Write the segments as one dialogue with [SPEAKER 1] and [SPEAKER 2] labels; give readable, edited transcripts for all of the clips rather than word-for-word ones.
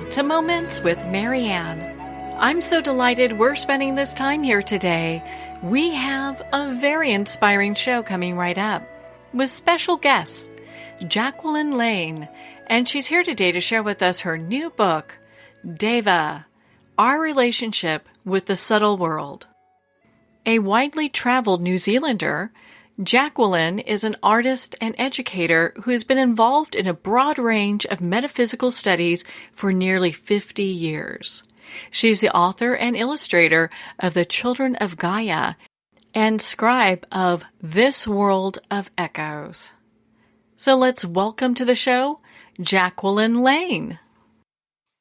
[SPEAKER 1] Welcome to Moments with Marianne. I'm so delighted we're spending this time here today. We have a very inspiring show coming right up with special guest, Jacquelyn-lane, and she's here today to share with us her new book, Deva, Our Relationship with the Subtle World. A widely traveled New Zealander, Jacquelyn is an artist and educator who has been involved in a broad range of metaphysical studies for nearly 50 years. She's the author and illustrator of The Children of Gaia and scribe of This World of Echoes. So let's welcome to the show, Jacquelyn-lane.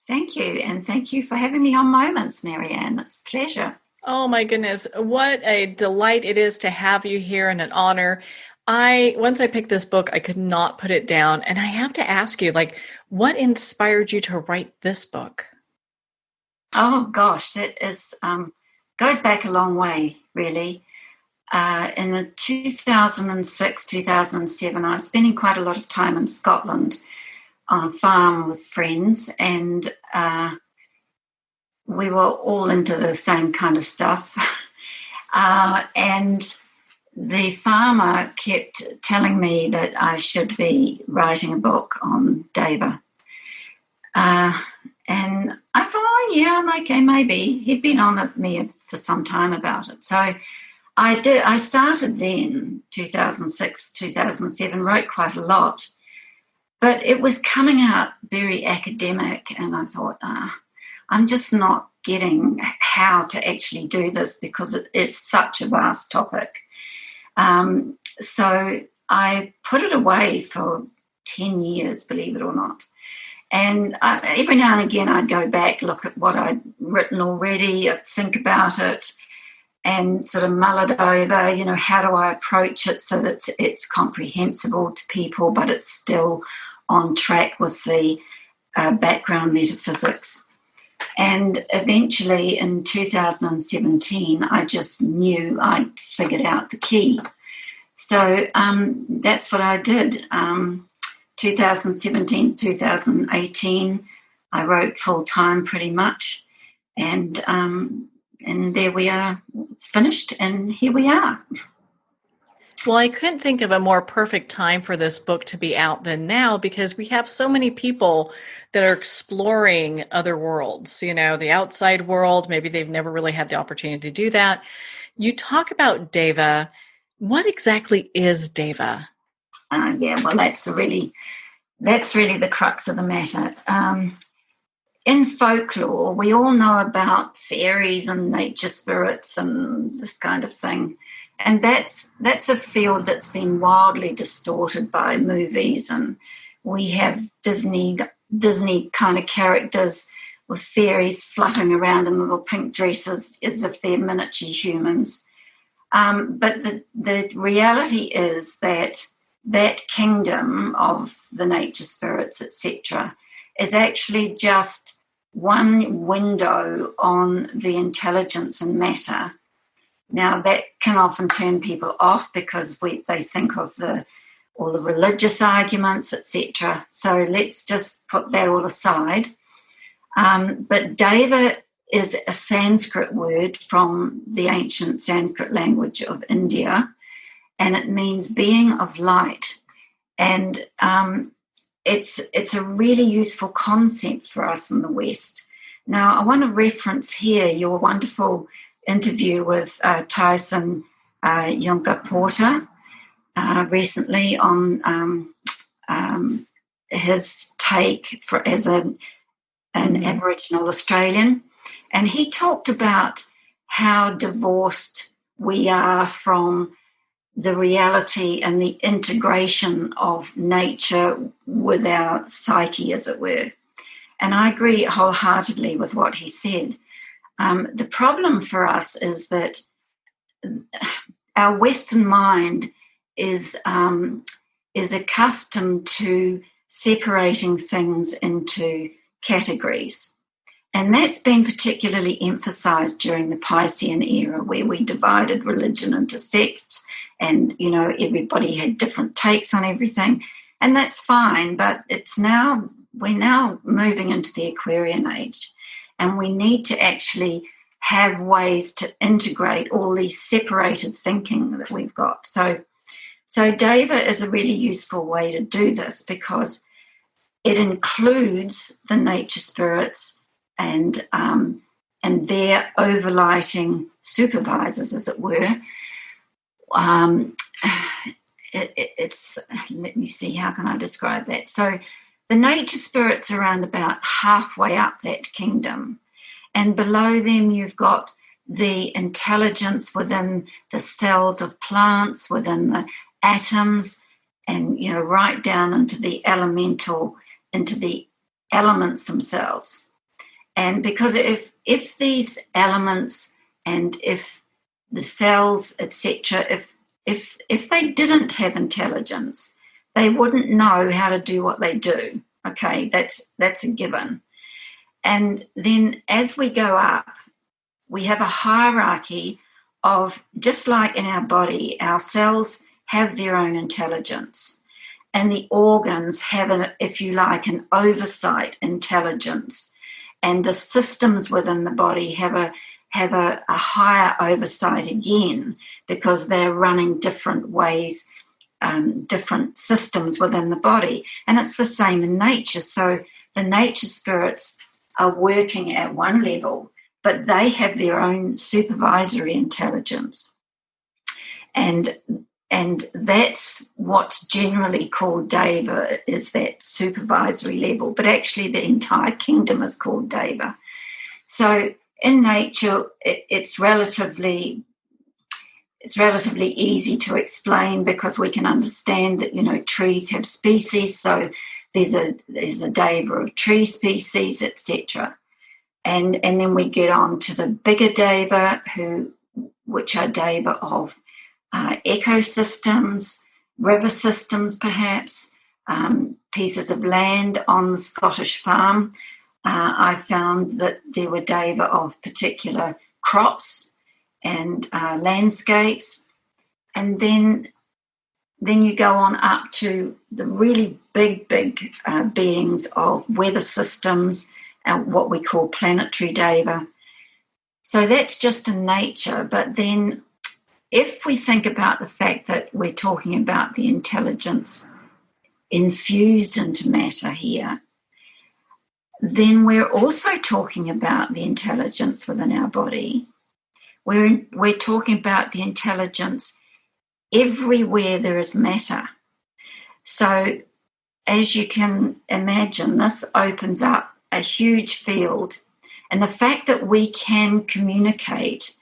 [SPEAKER 2] Thank you, and thank you for having me on Moments, Marianne. It's a pleasure.
[SPEAKER 1] Oh my goodness, what a delight it is to have you here and an honor. Once I picked this book, I could not put it down. And I have to ask you, what inspired you to write this book?
[SPEAKER 2] Oh gosh, that is goes back a long way, really. In the 2006, 2007, I was spending quite a lot of time in Scotland on a farm with friends, and we were all into the same kind of stuff. And the farmer kept telling me that I should be writing a book on Deva. And I thought, oh, yeah, okay, maybe. He'd been on at me for some time about it. So I did. I started then, 2006, 2007, wrote quite a lot. But it was coming out very academic, and I thought, I'm just not getting how to actually do this because it is such a vast topic. So I put it away for 10 years, believe it or not. And every now and again I'd go back, look at what I'd written already, think about it, and sort of mull it over, how do I approach it so that it's comprehensible to people, but it's still on track with the background metaphysics. And eventually in 2017, I just knew I'd figured out the key. So that's what I did. 2017, 2018, I wrote full-time pretty much. And there we are. It's finished, and here we are.
[SPEAKER 1] Well, I couldn't think of a more perfect time for this book to be out than now, because we have so many people that are exploring other worlds, the outside world. Maybe they've never really had the opportunity to do that. You talk about Deva. What exactly is Deva?
[SPEAKER 2] That's really the crux of the matter. In folklore, we all know about fairies and nature spirits and this kind of thing. And that's a field that's been wildly distorted by movies, and we have Disney kind of characters with fairies fluttering around in little pink dresses as if they're miniature humans. But the reality is that kingdom of the nature spirits, etc., is actually just one window on the intelligence and matter. Now, that can often turn people off because they think of all the religious arguments, etc. So let's just put that all aside. But Deva is a Sanskrit word from the ancient Sanskrit language of India, and it means being of light. And it's a really useful concept for us in the West. Now, I want to reference here your wonderful interview with Tyson Yunga Porter recently on his take as an Aboriginal Australian. And he talked about how divorced we are from the reality and the integration of nature with our psyche, as it were. And I agree wholeheartedly with what he said. The problem for us is that our Western mind is accustomed to separating things into categories. And that's been particularly emphasized during the Piscean era, where we divided religion into sects and, everybody had different takes on everything. And that's fine, but it's now we're now moving into the Aquarian age, and we need to actually have ways to integrate all these separated thinking that we've got. So Deva is a really useful way to do this, because it includes the nature spirits and their overlighting supervisors, as it were. It's let me see, how can I describe that? So the nature spirits are around about halfway up that kingdom, and below them you've got the intelligence within the cells of plants, within the atoms, and right down into the elemental, into the elements themselves. And because if these elements and if the cells, etc., if they didn't have intelligence, they wouldn't know how to do what they do. Okay, that's a given. And then as we go up, we have a hierarchy of, just like in our body, our cells have their own intelligence, and the organs have, if you like, an oversight intelligence, and the systems within the body have a higher oversight again, because they're running different ways, different systems within the body. And it's the same in nature. So the nature spirits are working at one level, but they have their own supervisory intelligence. And that's what's generally called Deva, is that supervisory level. But actually the entire kingdom is called Deva. So in nature, it's relatively easy to explain, because we can understand that trees have species. So there's a Deva of tree species, etc. And then we get on to the bigger Deva, which are Deva of ecosystems, river systems, perhaps, pieces of land on the Scottish farm. I found that there were Deva of particular crops and landscapes. And then you go on up to the really big beings of weather systems and what we call planetary Deva. So that's just in nature. But then if we think about the fact that we're talking about the intelligence infused into matter here, then we're also talking about the intelligence within our body. We're talking about the intelligence everywhere there is matter. So as you can imagine, this opens up a huge field. And the fact that we can communicate,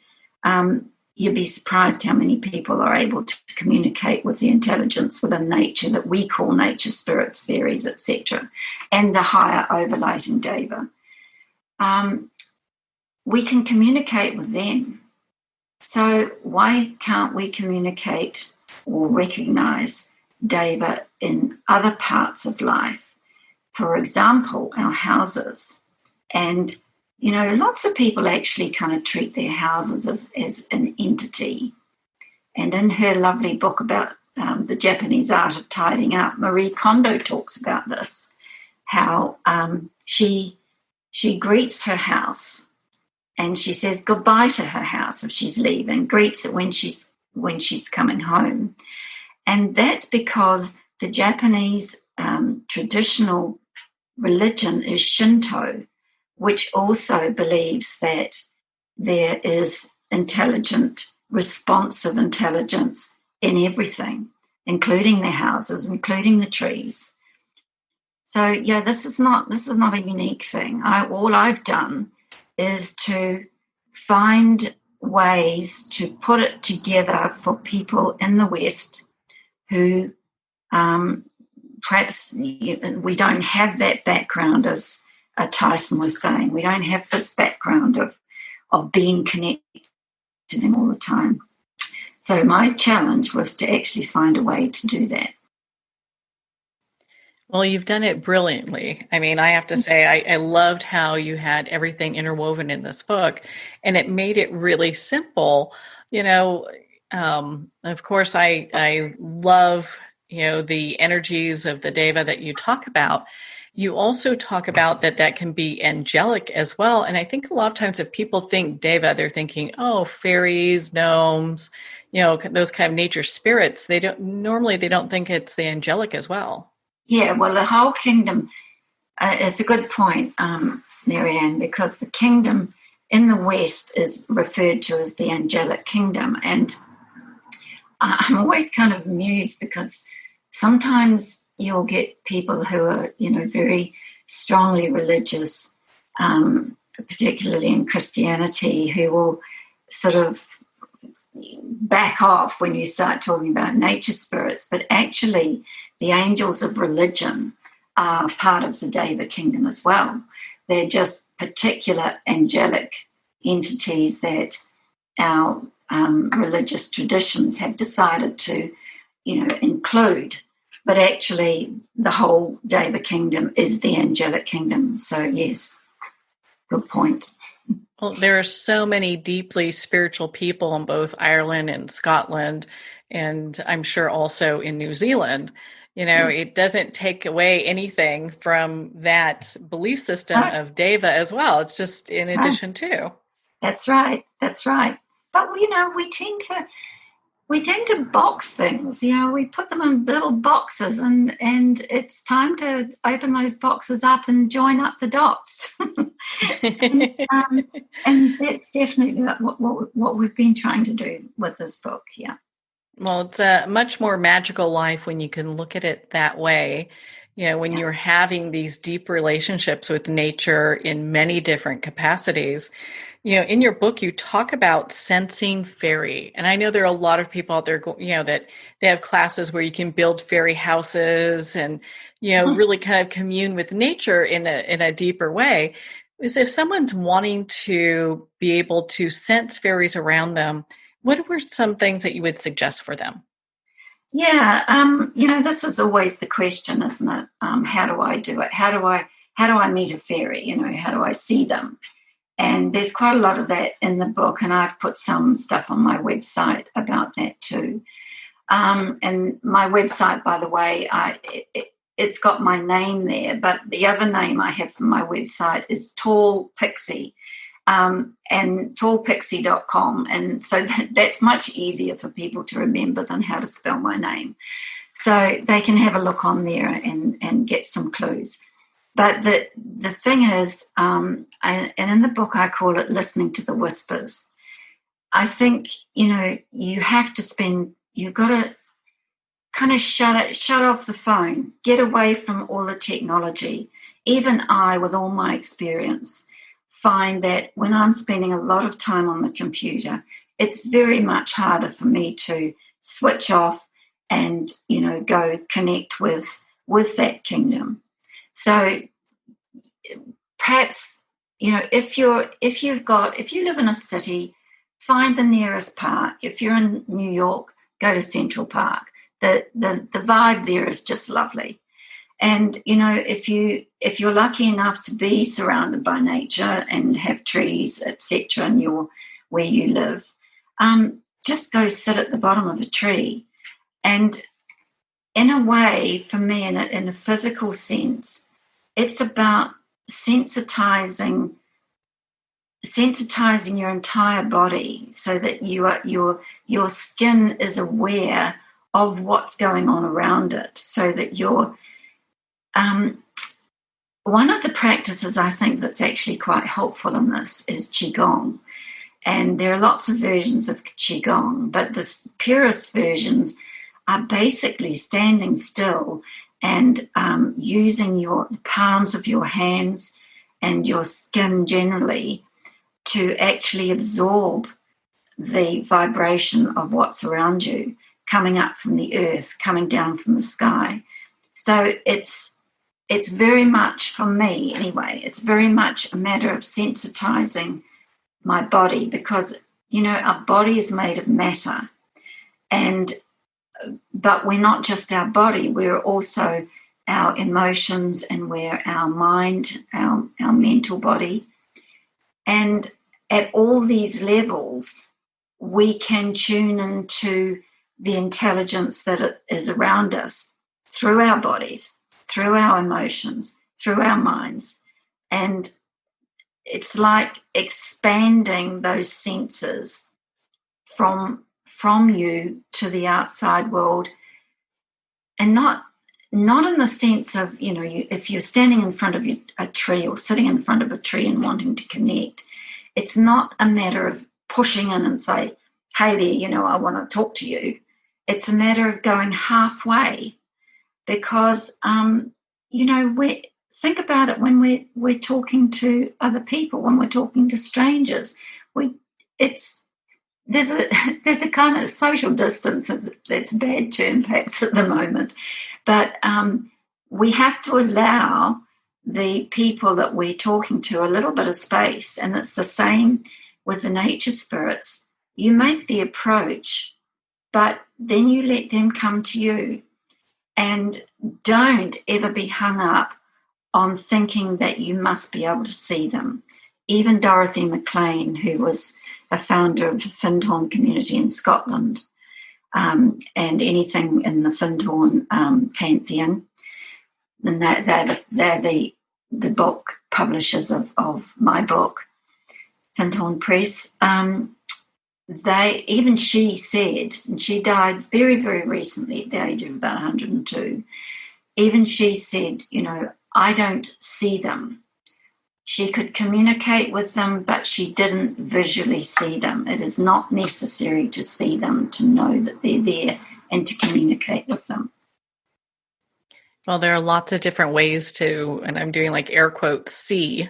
[SPEAKER 2] you'd be surprised how many people are able to communicate with the intelligence within nature that we call nature spirits, fairies, etc., and the higher overlighting Deva. We can communicate with them. So why can't we communicate or recognize Deva in other parts of life? For example, our houses. And lots of people actually kind of treat their houses as an entity. And in her lovely book about the Japanese art of tidying up, Marie Kondo talks about this, how she greets her house and she says goodbye to her house if she's leaving, greets it when she's coming home. And that's because the Japanese traditional religion is Shinto, which also believes that there is intelligent, responsive intelligence in everything, including their houses, including the trees. So yeah, this is not a unique thing. All I've done is to find ways to put it together for people in the West who perhaps we don't have that background, as Tyson was saying. We don't have this background of being connected to them all the time. So my challenge was to actually find a way to do that.
[SPEAKER 1] Well, you've done it brilliantly. I mean, I have to say, I loved how you had everything interwoven in this book, and it made it really simple. Of course, I love, the energies of the Deva that you talk about. You also talk about that can be angelic as well. And I think a lot of times if people think Deva, they're thinking, oh, fairies, gnomes, those kind of nature spirits. They don't think it's the angelic as well.
[SPEAKER 2] Yeah, well, the whole kingdom, it's a good point, Marianne, because the kingdom in the West is referred to as the angelic kingdom. And I'm always kind of amused because sometimes you'll get people who are, very strongly religious, particularly in Christianity, who will sort of back off when you start talking about nature spirits. But actually, the angels of religion are part of the Deva Kingdom as well. They're just particular angelic entities that our religious traditions have decided to, include. But actually, the whole Deva Kingdom is the angelic kingdom. So, yes, good point.
[SPEAKER 1] Well, there are so many deeply spiritual people in both Ireland and Scotland, and I'm sure also in New Zealand.
[SPEAKER 2] Yes.
[SPEAKER 1] It doesn't take away anything from that belief system of Deva as well. It's just in addition to.
[SPEAKER 2] That's right. That's right. But we tend to box things. We put them in little boxes, and it's time to open those boxes up and join up the dots. and that's definitely what we've been trying to do with this book. Yeah.
[SPEAKER 1] Well, it's a much more magical life when you can look at it that way. When you're having these deep relationships with nature in many different capacities. In your book, you talk about sensing fairy. And I know there are a lot of people out there, that they have classes where you can build fairy houses and, really kind of commune with nature in a deeper way. Is if someone's wanting to be able to sense fairies around them, what were some things that you would suggest for them?
[SPEAKER 2] Yeah, this is always the question, isn't it? How do I do it? How do I meet a fairy? How do I see them? And there's quite a lot of that in the book, and I've put some stuff on my website about that too. And my website, by the way, it's got my name there, but the other name I have for my website is Tall Pixie. And tallpixie.com. And so that's much easier for people to remember than how to spell my name. So they can have a look on there and get some clues. But the thing is, and in the book I call it listening to the whispers. I think, you've got to kind of shut off the phone, get away from all the technology. Even I, with all my experience, find that when I'm spending a lot of time on the computer, it's very much harder for me to switch off and, go connect with that kingdom. So perhaps, if you live in a city, find the nearest park. If you're in New York, go to Central Park. The vibe there is just lovely. And, if you're lucky enough to be surrounded by nature and have trees, etc., where you live, just go sit at the bottom of a tree. And in a way, for me, in a physical sense, it's about sensitizing your entire body so that your skin is aware of what's going on around it, so that you're one of the practices I think that's actually quite helpful in this is Qigong. And there are lots of versions of Qigong, but the purest versions are basically standing still and using the palms of your hands and your skin generally to actually absorb the vibration of what's around you, coming up from the earth, coming down from the sky. So it's very much, for me anyway, it's very much a matter of sensitizing my body, because, our body is made of matter. But we're not just our body, we're also our emotions, and we're our mind, our mental body. And at all these levels, we can tune into the intelligence that is around us through our bodies, through our emotions, through our minds. And it's like expanding those senses from you to the outside world, and not in the sense of, if you're standing in front of a tree or sitting in front of a tree and wanting to connect, it's not a matter of pushing in and say, hey there, I want to talk to you. It's a matter of going halfway, because, think about it when we're talking to other people, when we're talking to strangers, there's a kind of social distance that's a bad term perhaps at the moment, but we have to allow the people that we're talking to a little bit of space, and it's the same with the nature spirits. You make the approach, but then you let them come to you, and don't ever be hung up on thinking that you must be able to see them. Even Dorothy McLean, who was a founder of the Findhorn community in Scotland, and anything in the Findhorn pantheon, and they're the book publishers of my book, Findhorn Press. She said, and she died very, very recently at the age of about 102, even she said, I don't see them. She could communicate with them, but she didn't visually see them. It is not necessary to see them to know that they're there and to communicate with them.
[SPEAKER 1] Well, there are lots of different ways to, and I'm doing like air quotes, see.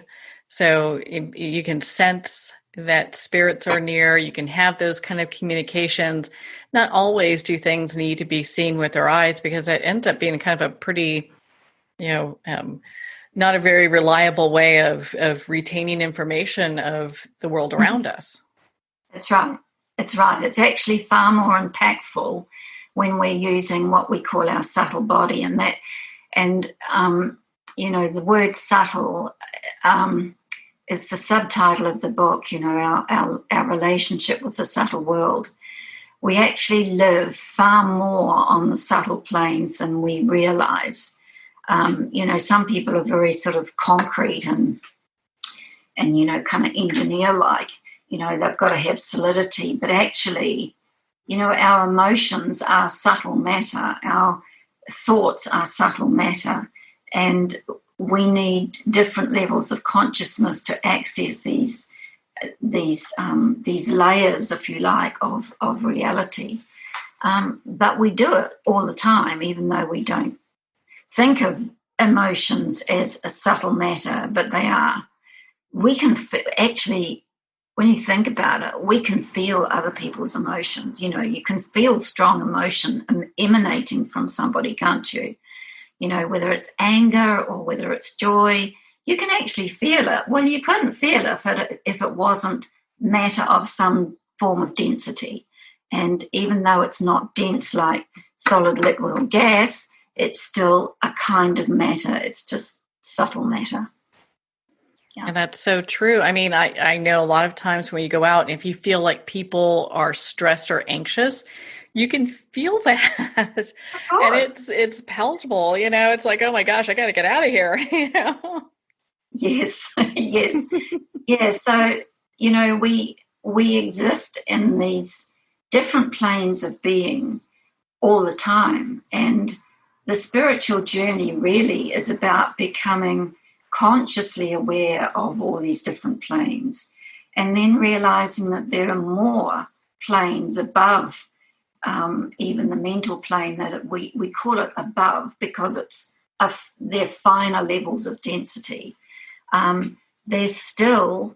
[SPEAKER 1] So you can sense that spirits are near. You can have those kind of communications. Not always do things need to be seen with our eyes, because it ends up being kind of a pretty, not a very reliable way of retaining information of the world around us. That's
[SPEAKER 2] right. It's right. It's actually far more impactful when we're using what we call our subtle body, and the word subtle is the subtitle of the book. Our relationship with the subtle world. We actually live far more on the subtle planes than we realize. Some people are very sort of concrete and kind of engineer-like. They've got to have solidity. But actually, our emotions are subtle matter. Our thoughts are subtle matter. And we need different levels of consciousness to access these layers, if you like, of reality. But we do it all the time, even though we don't think of emotions as a subtle matter, but they are. We can actually, when you think about it, we can feel other people's emotions. You can feel strong emotion emanating from somebody, can't you? Whether it's anger or whether it's joy, you can actually feel it. Well, you couldn't feel it if it wasn't matter of some form of density. And even though it's not dense like solid, liquid, or gas, it's still a kind of matter. It's just subtle matter. Yeah.
[SPEAKER 1] And that's so true. I mean, I know a lot of times when you go out, if you feel like people are stressed or anxious, you can feel that. And it's palpable, it's like, oh my gosh, I got to get out of here.
[SPEAKER 2] Yes. Yes. Yeah. So, we exist in these different planes of being all the time. And the spiritual journey really is about becoming consciously aware of all these different planes, and then realizing that there are more planes above even the mental plane, that we call it above because they're finer levels of density. There's still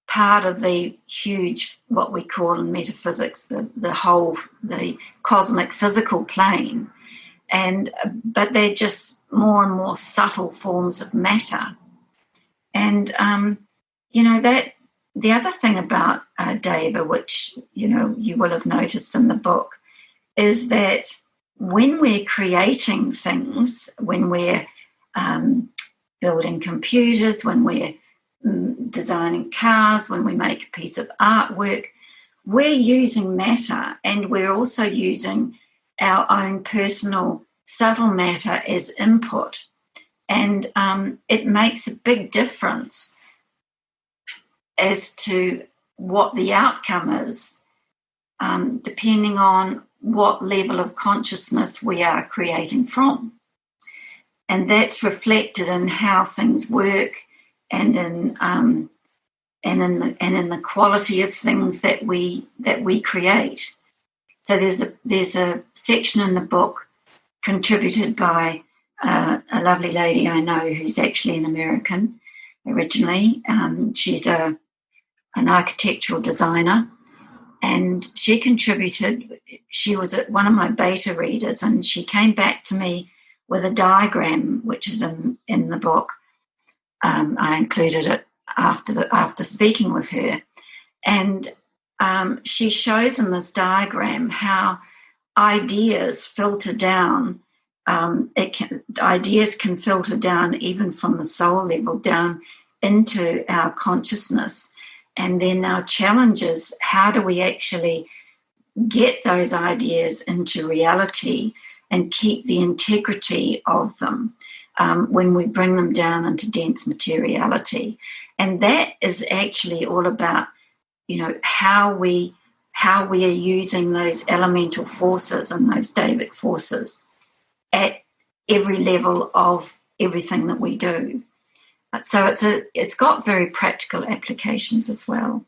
[SPEAKER 2] part of the huge, what we call in metaphysics, the cosmic physical plane, but they're just more and more subtle forms of matter. And that the other thing about Deva, which you will have noticed in the book, is that when we're creating things, when we're building computers, when we're designing cars, when we make a piece of artwork, we're using matter, and we're also using our own personal subtle matter as input. And it makes a big difference as to what the outcome is, depending on what level of consciousness we are creating from. And that's reflected in how things work and in the quality of things that we create. So there's a section in the book contributed by a lovely lady I know who's actually an American originally. She's an architectural designer, and she contributed. She was at one of my beta readers, and she came back to me with a diagram, which is in the book. I included it after speaking with her, and she shows in this diagram how ideas filter down. Ideas can filter down even from the soul level down into our consciousness, and then our challenge is, how do we actually get those ideas into reality and keep the integrity of them when we bring them down into dense materiality? And that is actually all about, how we are using those elemental forces and those Devic forces at every level of everything that we do. So it's got very practical applications as well.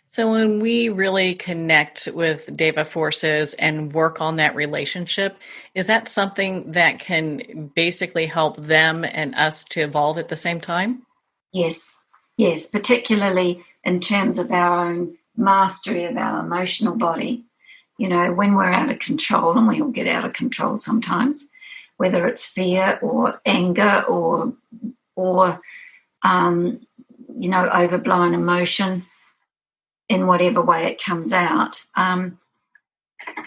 [SPEAKER 1] So when we really connect with Deva forces and work on that relationship, is that something that can basically help them and us to evolve at the same time?
[SPEAKER 2] Yes, particularly in terms of our own mastery of our emotional body. When we're out of control, and we all get out of control sometimes, whether it's fear or anger or overblown emotion, in whatever way it comes out,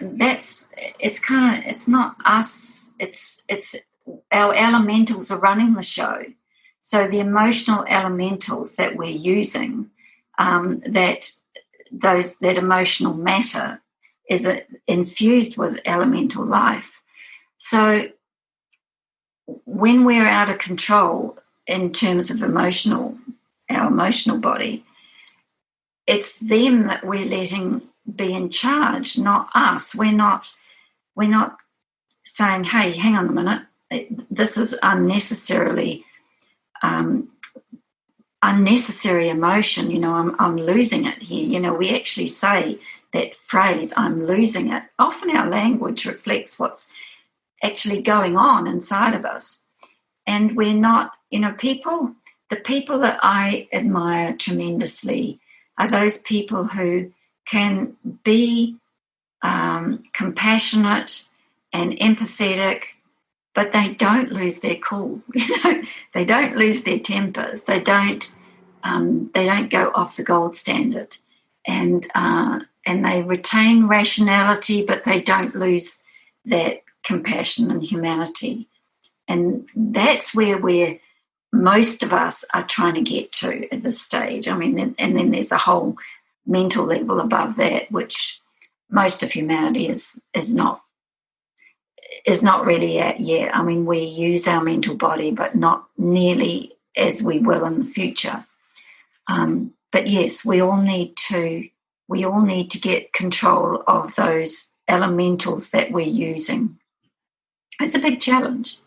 [SPEAKER 2] it's not us. It's our elementals are running the show. So the emotional elementals that we're using, that emotional matter is infused with elemental life. So when we're out of control in terms of our emotional body, it's them that we're letting be in charge, not us. We're not saying, hey, hang on a minute, this is unnecessary emotion, I'm losing it here. We actually say that phrase, I'm losing it. Often our language reflects what's actually going on inside of us. And we're not, the people that I admire tremendously are those people who can be compassionate and empathetic, but they don't lose their cool. They don't lose their tempers. They don't go off the gold standard, and they retain rationality, but they don't lose that compassion and humanity. And that's where most of us are trying to get to at this stage. I mean, and then there's a whole mental level above that, which most of humanity is not really at yet. I mean, we use our mental body, but not nearly as we will in the future. But yes, we all need to get control of those elementals that we're using. It's a big challenge.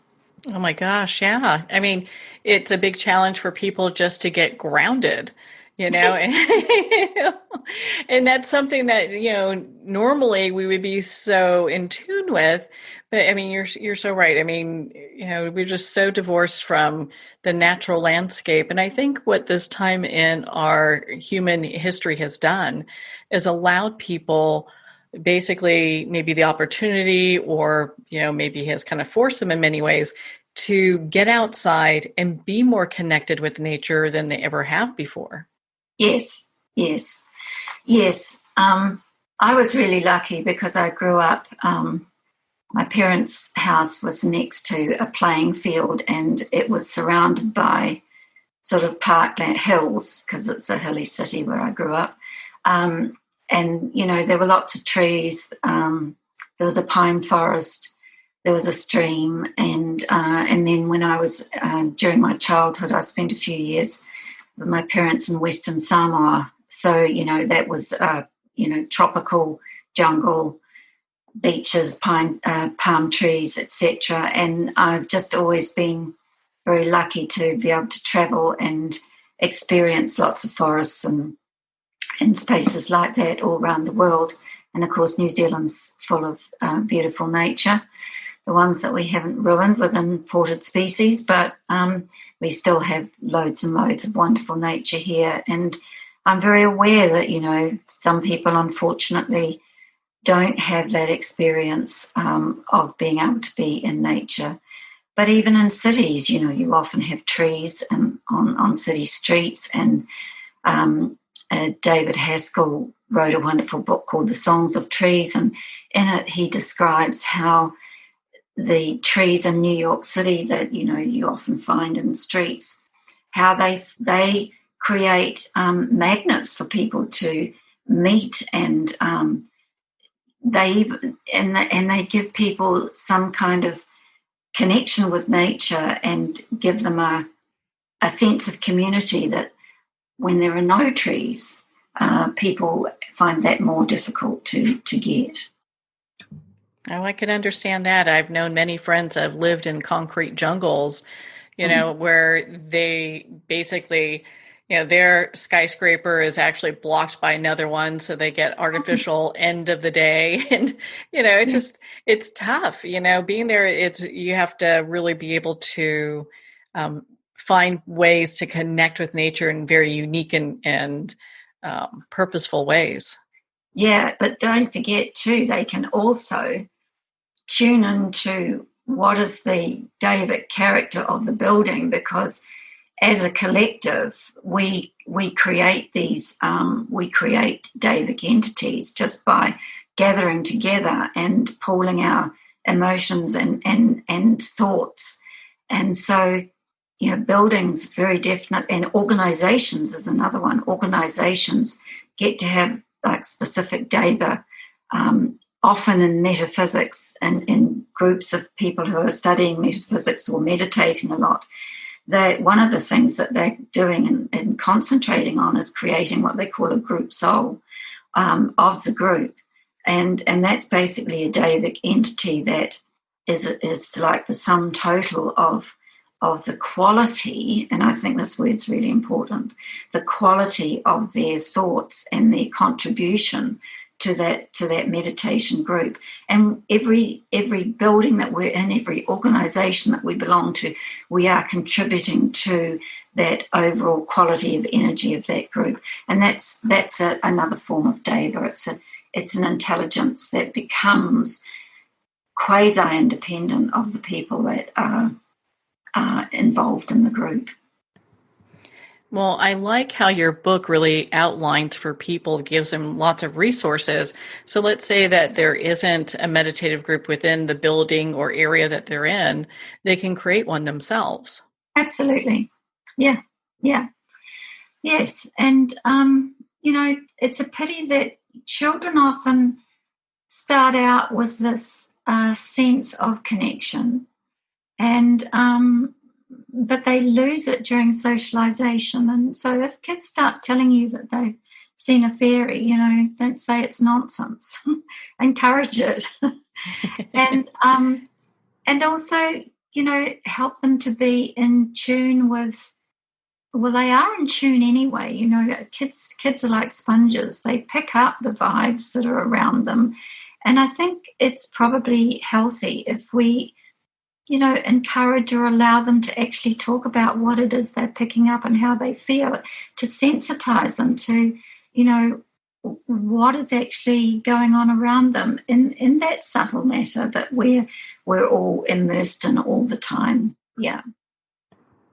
[SPEAKER 1] Oh my gosh, yeah. I mean, it's a big challenge for people just to get grounded, and, and that's something that, normally we would be so in tune with. But I mean, you're so right. I mean, we're just so divorced from the natural landscape. And I think what this time in our human history has done is allowed people basically maybe the opportunity, or maybe has kind of forced them in many ways to get outside and be more connected with nature than they ever have before.
[SPEAKER 2] Yes. I was really lucky because I grew up, my parents' house was next to a playing field, and it was surrounded by sort of parkland hills, because it's a hilly city where I grew up. And, there were lots of trees. There was a pine forest. there was a stream, and then when I was during my childhood, I spent a few years with my parents in Western Samoa. So that was tropical jungle, beaches, palm trees, etc. And I've just always been very lucky to be able to travel and experience lots of forests and spaces like that all around the world. And of course, New Zealand's full of beautiful nature. The ones that we haven't ruined with imported species, but we still have loads and loads of wonderful nature here. And I'm very aware that, some people unfortunately don't have that experience of being able to be in nature. But even in cities, you often have trees on city streets. And David Haskell wrote a wonderful book called The Songs of Trees, and in it he describes how the trees in New York City that you often find in the streets, how they create magnets for people to meet, and they give people some kind of connection with nature and give them a sense of community that when there are no trees, people find that more difficult to get.
[SPEAKER 1] Oh, I can understand that. I've known many friends that have lived in concrete jungles, where they basically, their skyscraper is actually blocked by another one. So they get artificial end of the day. And, it's tough, being there. You have to really be able to find ways to connect with nature in very unique and purposeful ways.
[SPEAKER 2] Yeah, but don't forget too, they can also tune into what is the Davic character of the building, because as a collective, we create these, we create Davic entities just by gathering together and pooling our emotions and thoughts. And so, buildings very definite, and organizations is another one. Organizations get to have like specific Deva, often in metaphysics and in groups of people who are studying metaphysics or meditating a lot. One of the things that they're doing and concentrating on is creating what they call a group soul of the group. And that's basically a Davic entity that is like the sum total of the quality, and I think this word's really important, the quality of their thoughts and their contribution to that meditation group. And every building that we're in, every organization that we belong to, we are contributing to that overall quality of energy of that group. And that's another form of Deva. It's an intelligence that becomes quasi-independent of the people that are involved in the group.
[SPEAKER 1] Well, I like how your book really outlines for people, gives them lots of resources. So let's say that there isn't a meditative group within the building or area that they're in, they can create one themselves.
[SPEAKER 2] Absolutely. Yeah. Yes. And, it's a pity that children often start out with this sense of connection, and but they lose it during socialization. And so if kids start telling you that they've seen a fairy, don't say it's nonsense. Encourage it. And also, help them to be in tune with, well, they are in tune anyway. Kids are like sponges. They pick up the vibes that are around them. And I think it's probably healthy if we encourage or allow them to actually talk about what it is they're picking up and how they feel, to sensitize them to, what is actually going on around them in that subtle matter that we're all immersed in all the time. Yeah.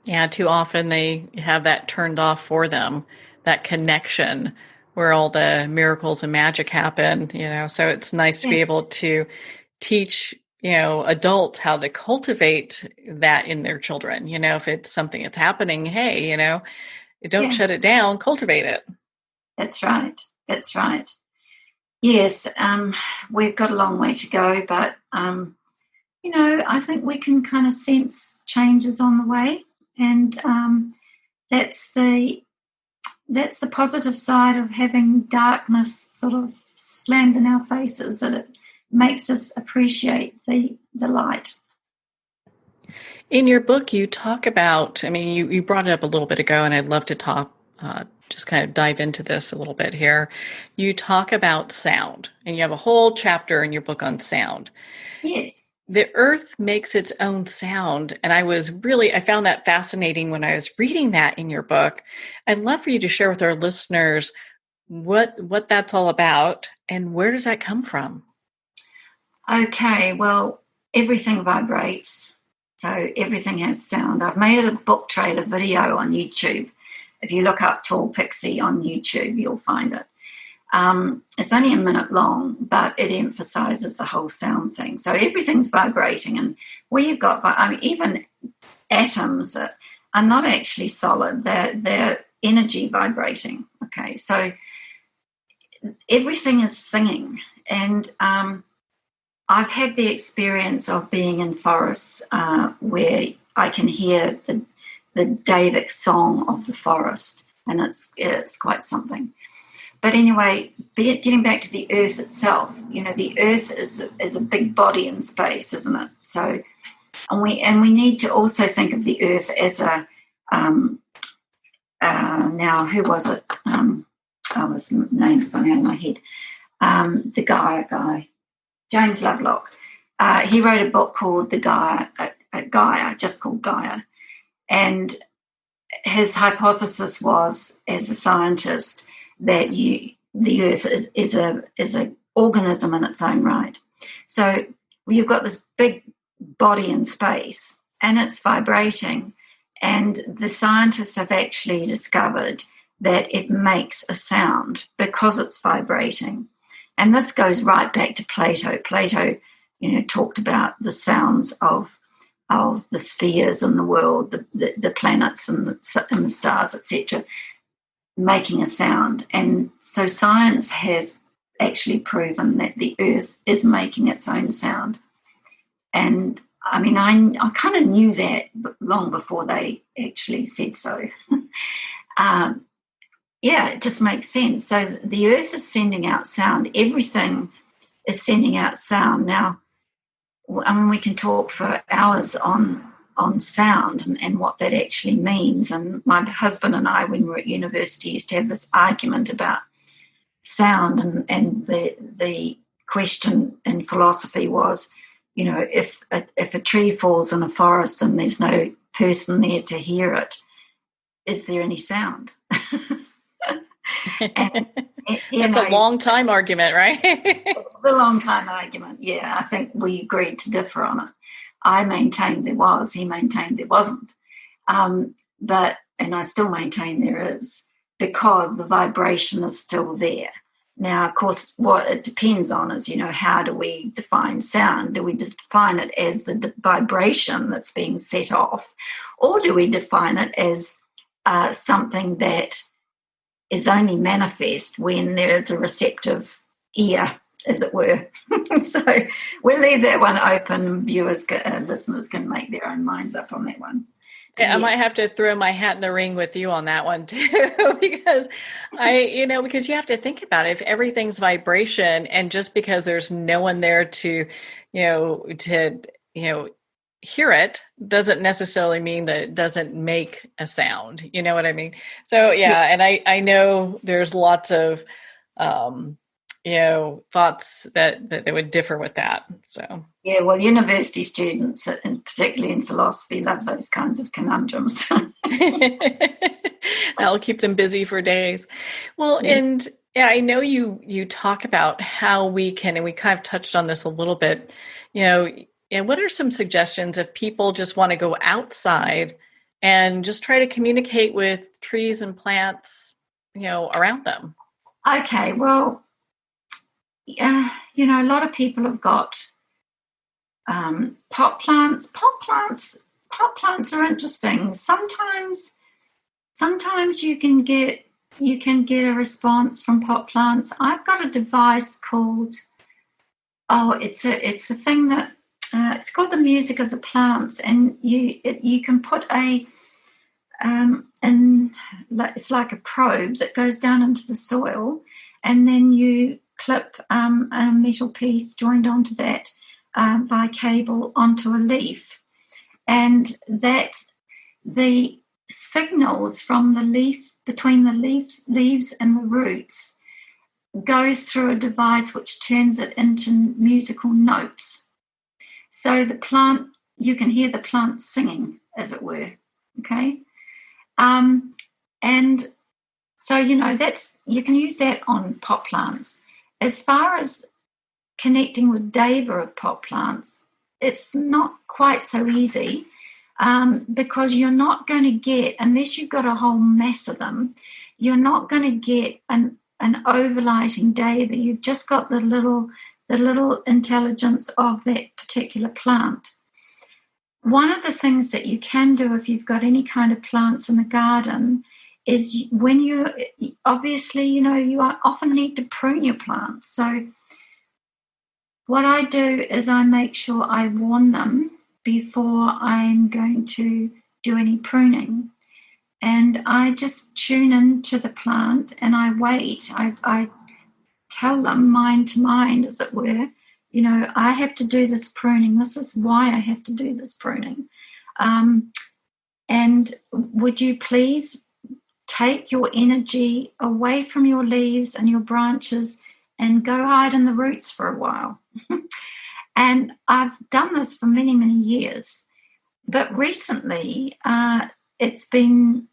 [SPEAKER 1] Yeah, too often they have that turned off for them, that connection where all the miracles and magic happen, so it's nice to be able to teach adults how to cultivate that in their children. If it's something that's happening, hey, don't shut it down, cultivate it.
[SPEAKER 2] That's right. Yes, we've got a long way to go, but, I think we can kind of sense changes on the way, and that's the positive side of having darkness sort of slammed in our faces, that it makes us appreciate the light.
[SPEAKER 1] In your book, you talk about, you brought it up a little bit ago, and I'd love to just kind of dive into this a little bit here. You talk about sound, and you have a whole chapter in your book on sound.
[SPEAKER 2] Yes.
[SPEAKER 1] The earth makes its own sound. And I found that fascinating when I was reading that in your book. I'd love for you to share with our listeners what that's all about and where does that come from?
[SPEAKER 2] Okay, well, everything vibrates. So everything has sound. I've made a book trailer video on YouTube. If you look up Tall Pixie on YouTube, you'll find it. It's only a minute long, but it emphasizes the whole sound thing. So everything's vibrating, and where you've got, even atoms that are not actually solid, they're energy vibrating. Okay, so everything is singing, and I've had the experience of being in forests where I can hear the Davic song of the forest, and it's quite something. But anyway, getting back to the earth itself, the earth is a big body in space, isn't it? So, and we need to also think of the earth as a now, who was it? His name's gone out of my head. The guy, James Lovelock. He wrote a book called Gaia, just called Gaia, and his hypothesis was, as a scientist, that the earth is a organism in its own right. So you've got this big body in space, and it's vibrating, and the scientists have actually discovered that it makes a sound because it's vibrating. And this goes right back to Plato. Plato, talked about the sounds of the spheres in the world, the planets and the stars, etc., making a sound. And so science has actually proven that the earth is making its own sound. And I kind of knew that long before they actually said so. It just makes sense. So the earth is sending out sound. Everything is sending out sound. Now, we can talk for hours on sound and what that actually means. And my husband and I, when we were at university, used to have this argument about sound, and the question in philosophy was, if a tree falls in a forest and there's no person there to hear it, is there any sound? And,
[SPEAKER 1] It's a long time argument, right?
[SPEAKER 2] The long time argument, yeah. I think we agreed to differ on it. I maintained there was, he maintained there wasn't. And I still maintain there is, because the vibration is still there. Now, of course, what it depends on is, how do we define sound? Do we define it as the vibration that's being set off, or do we define it as something that is only manifest when there is a receptive ear, as it were? So we'll leave that one open. Viewers, listeners can make their own minds up on that one.
[SPEAKER 1] Yeah, yes. I might have to throw my hat in the ring with you on that one too, because because you have to think about it. If everything's vibration, and just because there's no one there to hear it, doesn't necessarily mean that it doesn't make a sound. You know what I mean? So yeah. And I know there's lots of thoughts that they would differ with that. So
[SPEAKER 2] yeah, well, university students, and particularly in philosophy, love those kinds of conundrums.
[SPEAKER 1] That'll keep them busy for days. Well, yes. And yeah, I know you talk about how we can, and we kind of touched on this a little bit, and what are some suggestions if people just want to go outside and just try to communicate with trees and plants, around them?
[SPEAKER 2] Okay, well, a lot of people have got pot plants. Pot plants are interesting. Sometimes you can get a response from pot plants. I've got a device called it's a thing that it's called the music of the plants, and you can put it's like a probe that goes down into the soil, and then you clip a metal piece joined onto that by cable onto a leaf, and that the signals from the leaf, between the leaves and the roots, goes through a device which turns it into musical notes. So the plant, you can hear the plant singing, as it were. Okay, and so that's, you can use that on pot plants. As far as connecting with Deva of pot plants, it's not quite so easy. Because you're not going to get, unless you've got a whole mass of them, you're not going to get an overlighting Deva. You've just got the little intelligence of that particular plant. One of the things that you can do if you've got any kind of plants in the garden is when you often need to prune your plants. So what I do is I make sure I warn them before I'm going to do any pruning. And I just tune into the plant and I wait. I tell them mind to mind, as it were, I have to do this pruning. This is why I have to do this pruning. And would you please take your energy away from your leaves and your branches and go hide in the roots for a while. And I've done this for many, many years. But recently, it's been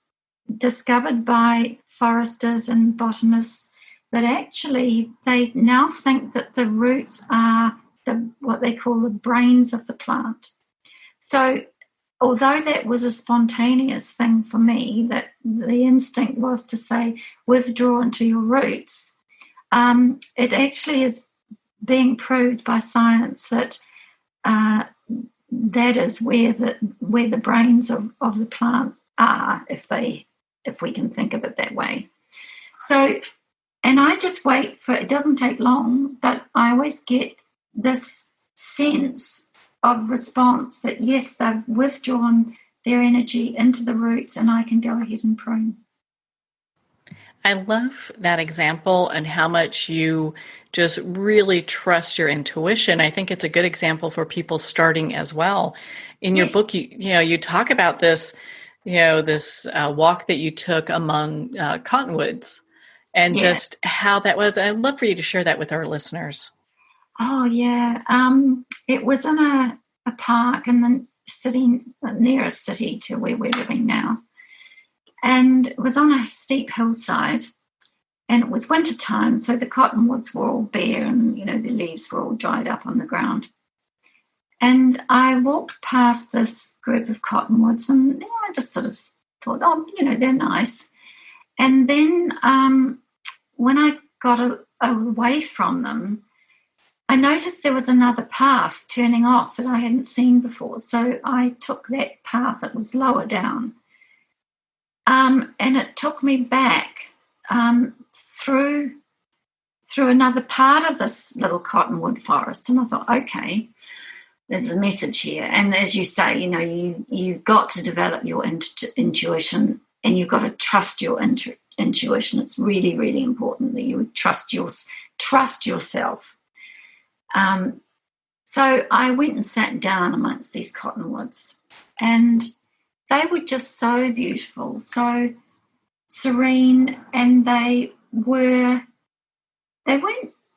[SPEAKER 2] discovered by foresters and botanists that actually they now think that the roots are what they call the brains of the plant. So although that was a spontaneous thing for me, that the instinct was to say, withdraw into your roots, it actually is being proved by science that that is where the brains of the plant are, if we can think of it that way. So, and I just wait for, it doesn't take long, but I always get this sense of response that yes, they've withdrawn their energy into the roots and I can go ahead and prune.
[SPEAKER 1] I love that example and how much you just really trust your intuition. I think it's a good example for people starting as well. In your book, you talk about this, this walk that you took among cottonwoods and just how that was. And I'd love for you to share that with our listeners.
[SPEAKER 2] Oh, yeah. It was in a park in the city, near a city to where we're living now. And it was on a steep hillside, and it was winter time, so the cottonwoods were all bare and, the leaves were all dried up on the ground. And I walked past this group of cottonwoods and I just sort of thought, they're nice. And then when I got away from them, I noticed there was another path turning off that I hadn't seen before. So I took that path that was lower down. And it took me back through another part of this little cottonwood forest. And I thought, okay, there's a message here. And as you say, you've got to develop your intuition, and you've got to trust your intuition. It's really, really important that you would trust yourself. So I went and sat down amongst these cottonwoods, and they were just so beautiful, so serene, and they weren't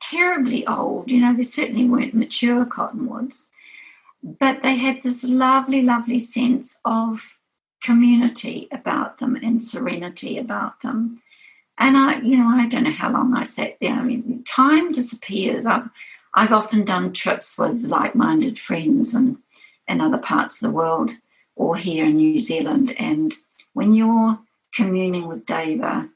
[SPEAKER 2] terribly old. They certainly weren't mature cottonwoods, but they had this lovely, lovely sense of community about them and serenity about them. And I don't know how long I sat there. I mean, time disappears. I've often done trips with like-minded friends and in other parts of the world, or here in New Zealand. And when you're communing with Deva,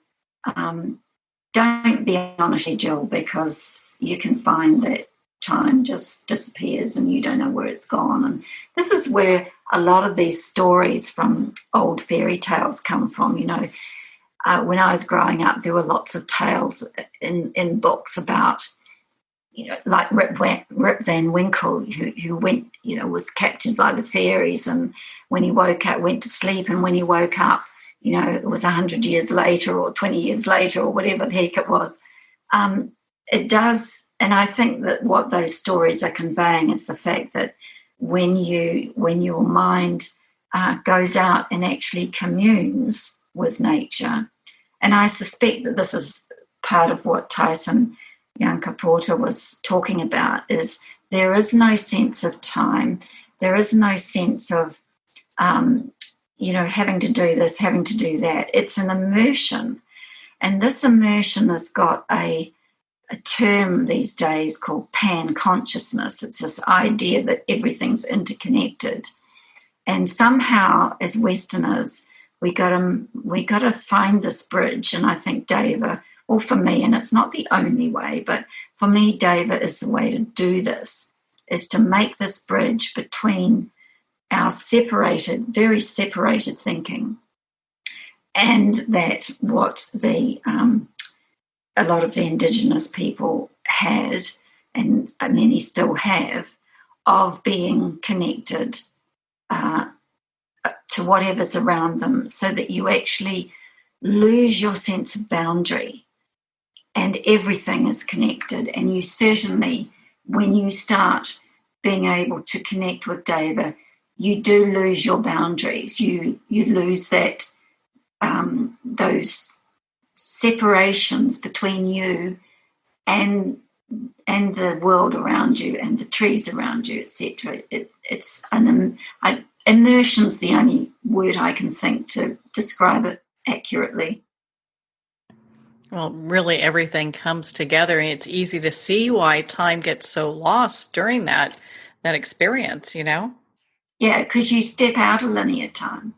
[SPEAKER 2] don't be on a schedule, because you can find that time just disappears and you don't know where it's gone. And this is where a lot of these stories from old fairy tales come from. When I was growing up, there were lots of tales in books about, like Rip Van Winkle, who went, was captured by the fairies, and when he woke up, went to sleep, and when he woke up, it was 100 years later or 20 years later or whatever the heck it was. It does, and I think that what those stories are conveying is the fact that when your mind goes out and actually communes with nature, and I suspect that this is part of what Tyson Yunkaporta was talking about, is there is no sense of time. There is no sense of, having to do this, having to do that. It's an immersion. And this immersion has got a term these days called pan-consciousness. It's this idea that everything's interconnected. And somehow, as Westerners, we got to find this bridge. And I think Deva, well, for me, and it's not the only way, but for me, Deva is the way to do this, is to make this bridge between our very separated thinking, and that what a lot of the Indigenous people had, and many still have, of being connected to whatever's around them, so that you actually lose your sense of boundary and everything is connected. And you certainly, when you start being able to connect with Deva, you do lose your boundaries. You lose that those separations between you and the world around you and the trees around you, etc. Immersion's the only word I can think to describe it accurately.
[SPEAKER 1] Well, really everything comes together, and it's easy to see why time gets so lost during that experience,
[SPEAKER 2] Yeah, because you step out of linear time.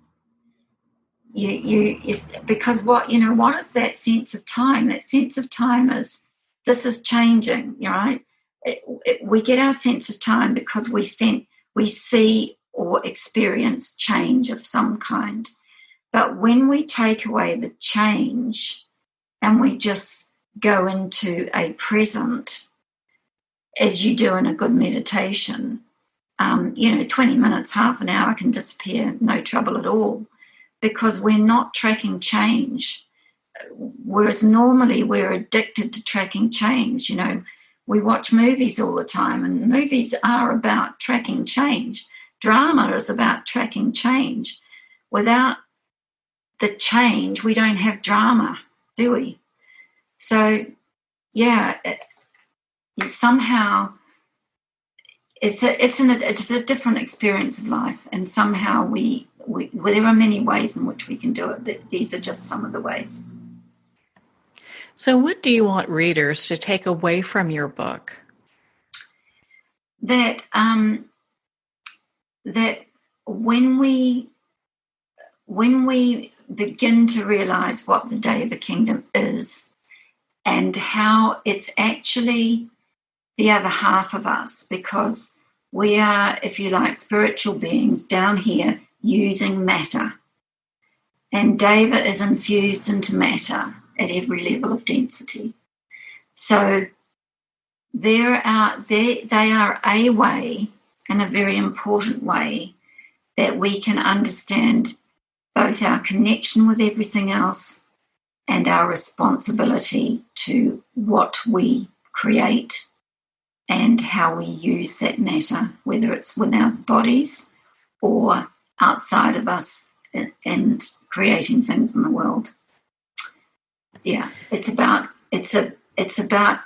[SPEAKER 2] Because what is that sense of time? That sense of time is, this is changing, right? We get our sense of time because we see or experience change of some kind. But when we take away the change and we just go into a present, as you do in a good meditation, 20 minutes, half an hour can disappear, no trouble at all, because we're not tracking change. Whereas normally we're addicted to tracking change. We watch movies all the time, and movies are about tracking change. Drama is about tracking change. Without the change, we don't have drama, do we? So, yeah, somehow it's a different experience of life, and somehow there are many ways in which we can do it. These are just some of the ways.
[SPEAKER 1] So what do you want readers to take away from your book?
[SPEAKER 2] That when we begin to realize what the Deva Kingdom is, and how it's actually the other half of us, because we are, if you like, spiritual beings down here using matter. And Deva is infused into matter at every level of density. So they are a way, and a very important way, that we can understand both our connection with everything else and our responsibility to what we create and how we use that matter, whether it's with our bodies or outside of us and creating things in the world. Yeah, it's about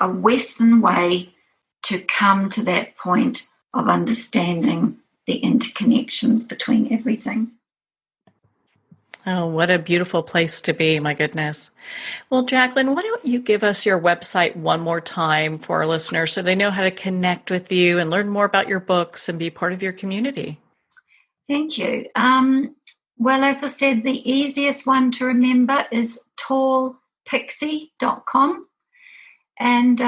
[SPEAKER 2] a Western way to come to that point of understanding the interconnections between everything.
[SPEAKER 1] Oh, what a beautiful place to be, my goodness. Well, Jacquelyn, why don't you give us your website one more time for our listeners so they know how to connect with you and learn more about your books and be part of your community?
[SPEAKER 2] Thank you. Well, as I said, the easiest one to remember is tallpixie.com. And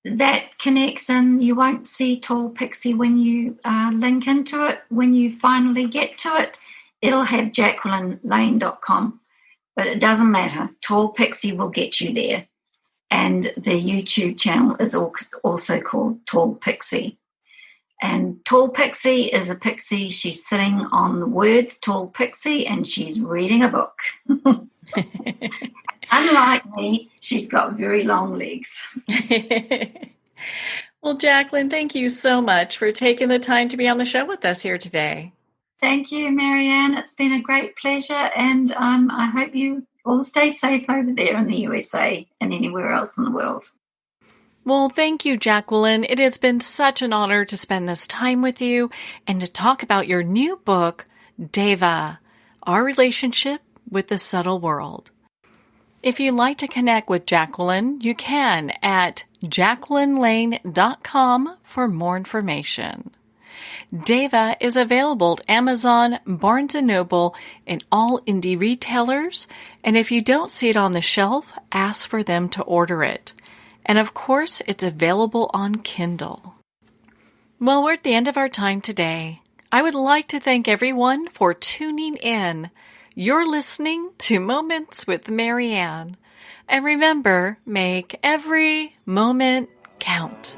[SPEAKER 2] that connects in. You won't see Tall Pixie when you link into it. When you finally get to it, it'll have jacquelyn-lane.com. But it doesn't matter. Tall Pixie will get you there. And their YouTube channel is also called Tall Pixie. And Tall Pixie is a pixie. She's sitting on the words Tall Pixie and she's reading a book. Unlike me, she's got very long legs.
[SPEAKER 1] Well, Jacquelyn, thank you so much for taking the time to be on the show with us here today.
[SPEAKER 2] Thank you, Marianne. It's been a great pleasure, and I hope you all stay safe over there in the USA and anywhere else in the world.
[SPEAKER 1] Well, thank you, Jacquelyn. It has been such an honor to spend this time with you and to talk about your new book, Deva, Our Relationship with the Subtle World. If you'd like to connect with Jacquelyn, you can at jacquelyn-lane.com for more information. Deva is available at Amazon, Barnes & Noble, and all indie retailers. And if you don't see it on the shelf, ask for them to order it. And of course, it's available on Kindle. Well, we're at the end of our time today. I would like to thank everyone for tuning in. You're listening to Moments with Marianne. And remember, make every moment count.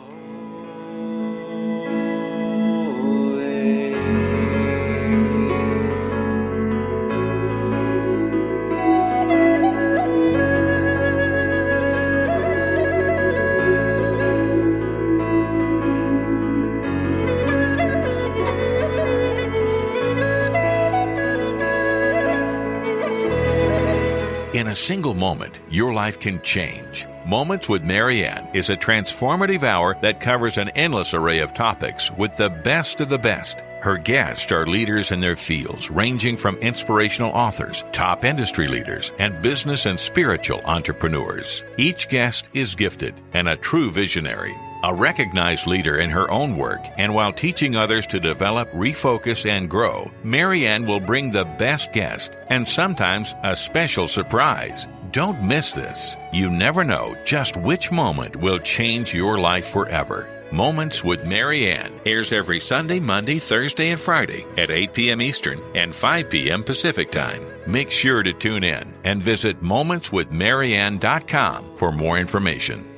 [SPEAKER 3] In a single moment, your life can change. Moments with Marianne is a transformative hour that covers an endless array of topics with the best of the best. Her guests are leaders in their fields, ranging from inspirational authors, top industry leaders, and business and spiritual entrepreneurs. Each guest is gifted and a true visionary, a recognized leader in her own work, and while teaching others to develop, refocus, and grow, Marianne will bring the best guest and sometimes a special surprise. Don't miss this. You never know just which moment will change your life forever. Moments with Marianne airs every Sunday, Monday, Thursday, and Friday at 8 p.m. Eastern and 5 p.m. Pacific Time. Make sure to tune in and visit momentswithmarianne.com for more information.